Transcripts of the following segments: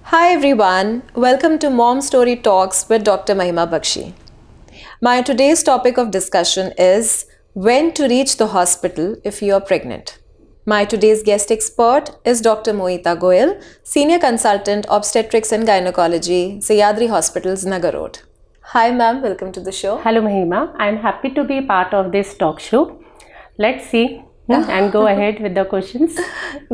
Hi everyone, welcome to Mom Story Talks with Dr. Mahima Bakshi. My today's topic of discussion is when to reach the hospital if you are pregnant. My today's guest expert is Dr. Moita Goyal, Senior Consultant Obstetrics and Gynecology, Sayadri Hospitals, Nagar Road. Hi ma'am, welcome to the show. Hello Mahima, I am happy to be part of this talk show. Let's see and go ahead with the questions.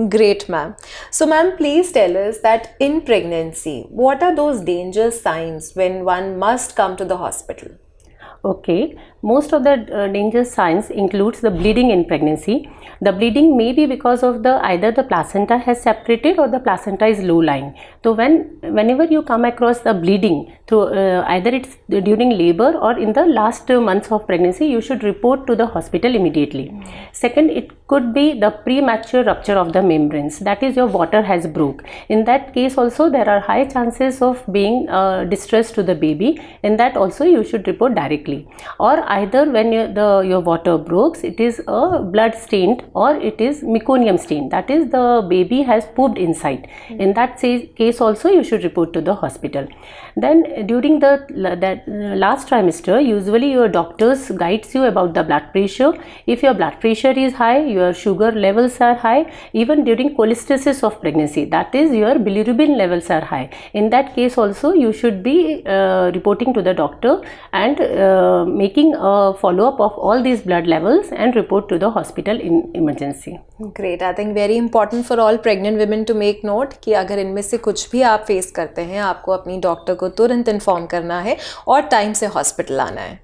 Great ma'am. So ma'am, please tell us that in pregnancy, what are those danger signs when one must come to the hospital? Okay, most of the danger signs includes the bleeding in pregnancy. The bleeding may be because of either the placenta has separated or the placenta is low lying. So whenever you come across the bleeding through either it's during labor or in the last months of pregnancy, you should report to the hospital immediately. Second, it could be the premature rupture of the membranes, that is your water has broke. In that case also there are high chances of being distress to the baby. In that also you should report directly. Or either when your water breaks, it is a blood stained or it is meconium stained, that is the baby has pooped inside. In that case also you should report to the hospital. Then during that last trimester, usually your doctors guides you about the blood pressure. If your blood pressure is high, your sugar levels are high, even during cholestasis of pregnancy, that is your bilirubin levels are high. In that case also you should be reporting to the doctor and making a follow-up of all these blood levels and report to the hospital in emergency. Great. I think very important for all pregnant women to make note कि अगर इनमें से कुछ भी आप face करते हैं, आपको अपनी डॉक्टर को तुरंत इन्फॉर्म करना है और टाइम से हॉस्पिटल आना है.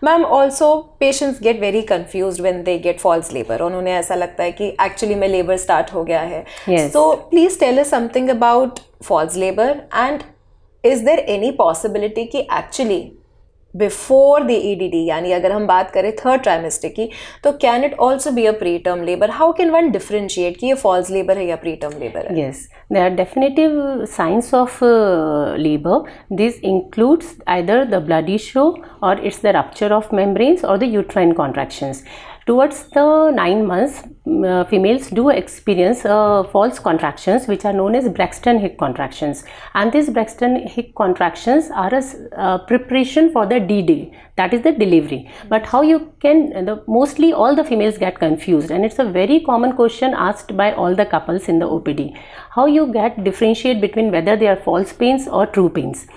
Ma'am, also patients get very confused when they get false labour. उन्हें ऐसा लगता है कि एक्चुअली में लेबर स्टार्ट हो गया है. So please tell us something about false labour and is there any possibility कि एक्चुअली बिफोर द ईडीडी, यानी अगर हम बात करें थर्ड ट्राइमेस्टर की, तो can it also be a preterm labour? How can one differentiate कि ये फॉल्स लेबर है या प्री टर्म लेबर है? Yes, there are definitive signs of labor. This includes either the blood issue or it's the rupture of membranes or the uterine contractions. Towards the 9 months, females do experience false contractions which are known as Braxton Hicks contractions, and these Braxton Hicks contractions are a preparation for the D-Day, that is the delivery. But how you can, mostly all the females get confused, and it's a very common question asked by all the couples in the OPD. How you differentiate between whether they are false pains or true pains?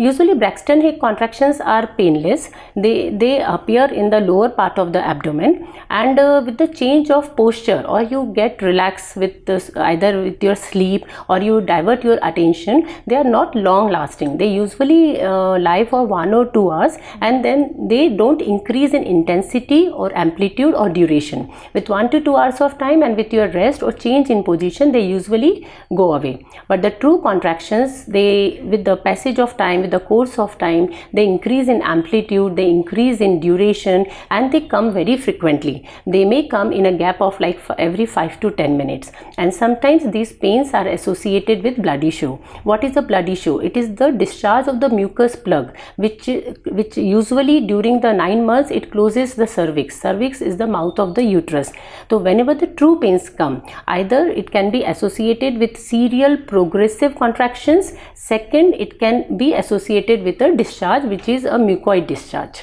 Usually Braxton Hicks contractions are painless. They appear in the lower part of the abdomen, and with the change of posture or you get relaxed with either with your sleep or you divert your attention, they are not long lasting. They usually lie for 1 or 2 hours, and then they don't increase in intensity or amplitude or duration. With 1 to 2 hours of time and with your rest or change in position, they usually go away. But the true contractions, with the passage of time, with the course of time, they increase in amplitude, they increase in duration, and they come very frequently. They may come in a gap of like every 5 to 10 minutes, and sometimes these pains are associated with blood issue. What is the blood issue? It is the discharge of the mucus plug, which usually during the 9 months it closes the cervix. Cervix is the mouth of the uterus. So whenever the true pains come, either it can be associated with serial progressive contractions. Second, it can be associated with a discharge which is a mucoid discharge.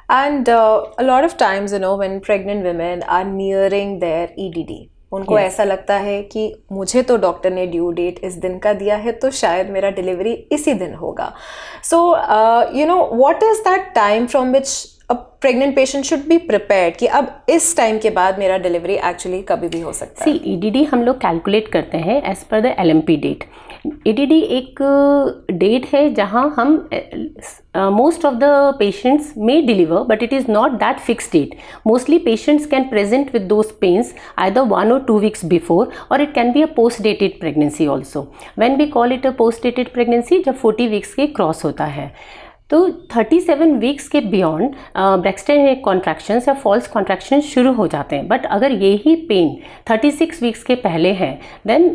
And a lot of times, when pregnant women are nearing their EDD, उनको ऐसा लगता है कि मुझे तो doctor ने due date इस दिन का दिया है, तो शायद मेरा डिलीवरी इसी दिन होगा. So what is that time from which a pregnant patient should be prepared कि अब इस टाइम के बाद मेरा डिलीवरी एक्चुअली कभी भी हो सकता है? ईडीडी हम लोग कैलकुलेट करते हैं as per the LMP date. ईडीडी एक डेट है जहां हम most of the patients may deliver, but it is not that fixed date. Mostly patients can present with those pains either 1 or 2 weeks before, or it can be a post-dated pregnancy also. When we call it a post-dated pregnancy, जब 40 weeks के cross होता है. तो 37 weeks के beyond Braxton contractions या false contractions शुरू हो जाते हैं, बट अगर यही पेन 36 वीक्स के पहले है then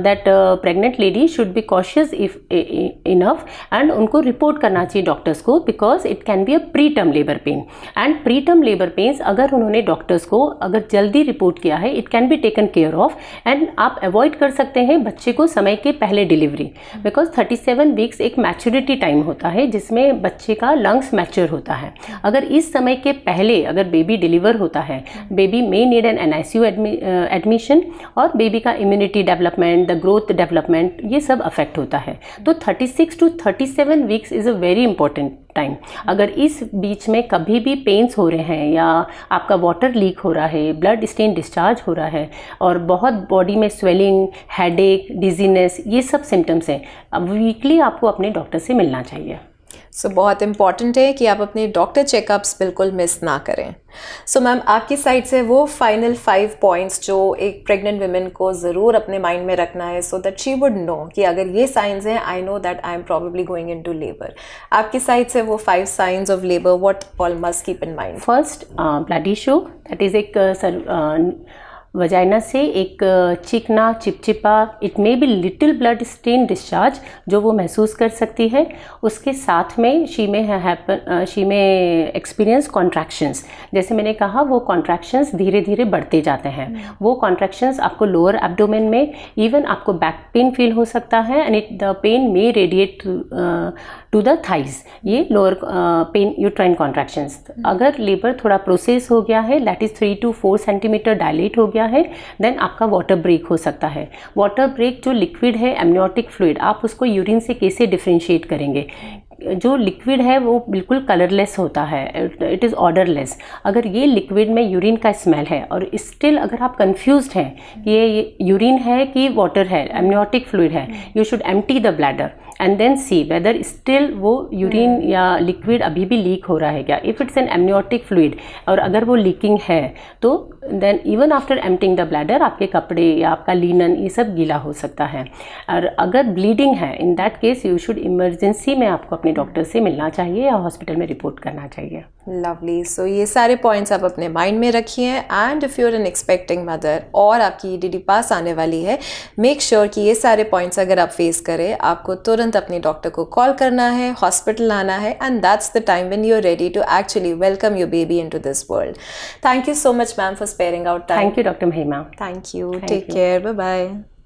that pregnant lady should be cautious enough and उनको रिपोर्ट करना चाहिए डॉक्टर्स को, because it can be a preterm labour pain. And preterm labour pains अगर उन्होंने डॉक्टर्स को अगर जल्दी रिपोर्ट किया है, it can be taken care of and आप अवॉइड कर सकते हैं बच्चे को समय के पहले डिलीवरी, बिकॉज 37 वीक्स एक मैच्योरिटी टाइम होता है जिसमें बच्चे का लंग्स मैच्योर होता है। अगर इस समय के पहले अगर बेबी डिलीवर होता है, baby may need an NICU admission और बेबी का immunity development, the growth development, ये सब अफेक्ट होता है। तो 36 to 37 weeks is a very important time. अगर इस बीच में कभी भी पेन्स हो रहे हैं या आपका वाटर लीक हो रहा है, ब्लड स्टेन डिस्चार्ज हो रहा है और बहुत बॉडी में स्वेलिंग, हेडेक, डिजीनेस, ये सब सिम्टम्स हैं, अब वीकली आपको अपने डॉक्टर से मिलना चाहिए। सो बहुत इम्पॉर्टेंट है कि आप अपने डॉक्टर चेकअप्स बिल्कुल मिस ना करें। सो मैम, आपकी साइड से वो फाइनल 5 पॉइंट्स जो एक प्रेग्नेंट वुमेन को ज़रूर अपने माइंड में रखना है so that she would know कि अगर ये साइंस हैं, I know that I am probably going into labour. आपकी साइड से वो 5 signs of labour what all must keep in mind? First, bloody show, that is एक वजाइना से एक चिकना, चिपचिपा, it may be little blood stain discharge जो वो महसूस कर सकती है। उसके साथ में शी में एक्सपीरियंस कॉन्ट्रैक्शंस, जैसे मैंने कहा वो कॉन्ट्रैक्शंस धीरे धीरे बढ़ते जाते हैं। वो कॉन्ट्रैक्शंस आपको लोअर एब्डोमेन में, इवन आपको बैक पेन फील हो सकता है and the pain may radiate to the thighs, ये लोअर पेन यूट्राइन कॉन्ट्रैक्शंस। अगर लेबर थोड़ा प्रोसेस हो गया है, that is 3 to 4 centimetre dilate हो गया है, देन आपका वाटर ब्रेक हो सकता है। वाटर ब्रेक जो लिक्विड है, एमनियोटिक फ्लूइड, आप उसको यूरिन से कैसे डिफ्रेंशिएट करेंगे? जो लिक्विड है वो बिल्कुल कलरलेस होता है, इट इज़ ऑर्डरलेस। अगर ये लिक्विड में यूरिन का स्मेल है और स्टिल अगर आप कंफ्यूज्ड हैं कि ये यूरिन है कि वाटर है, एमनियोटिक फ्लूइड है, you should empty the bladder and then see whether still वो यूरिन या लिक्विड अभी भी लीक हो रहा है क्या। If it's an amniotic fluid और अगर वो लीकिंग है तो then even after emptying the bladder आपके कपड़े या आपका लिनन ये सब गीला हो सकता है। और अगर ब्लीडिंग है, in that case you should emergency में आपको अपने डॉक्टर से मिलना चाहिए या हॉस्पिटल में रिपोर्ट करना चाहिए। लवली। सो ये सारे पॉइंट्स आप अपने माइंड में रखिए and if you are an expecting mother और आपकी EDD पास आने वाली है, मेक श्योर कि ये सारे पॉइंट्स अगर आप फेस करें, आपको तुरंत अपने डॉक्टर को कॉल करना है, हॉस्पिटल आना है, and that's the time when you are ready to actually welcome your baby into this world. Thank you so much ma'am for sparing out time. Thank you doctor Mahima. Thank you. Take care. Bye bye.